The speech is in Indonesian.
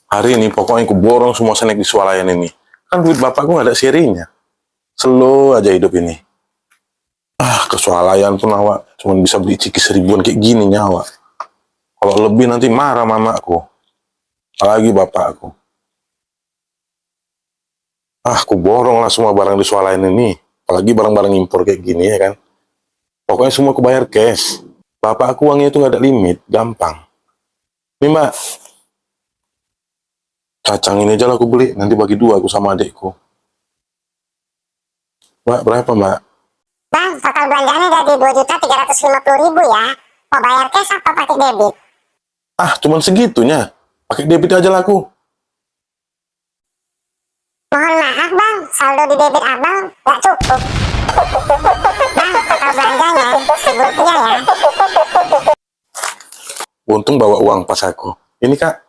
Hari ini pokoknya aku borong semua snack di swalayan ini. Kan duit bapakku nggak ada serinya. Slow aja hidup ini. Ke swalayan pun awak cuma bisa beli cikis ribuan kayak gini nyawa. Kalau lebih nanti marah mamaku. Apalagi bapakku. Aku borong lah semua barang di swalayan ini. Apalagi barang-barang impor kayak gini ya kan. Pokoknya semua aku bayar cash. Bapakku uangnya itu nggak ada limit, gampang. Ini mbak, kacang ini aja lah aku beli, nanti bagi dua aku sama adikku. Mbak, berapa mbak? Bang, total belanjaannya jadi 2.350.000 ya. Mau bayar cash apa pakai debit? Cuman segitunya. Pakai debit aja lah aku. Mohon maaf bang, saldo di debit abang nggak cukup. Bang, total belanjanya 1.000 rupiah ya. Untung bawa uang pas aku. Ini kak,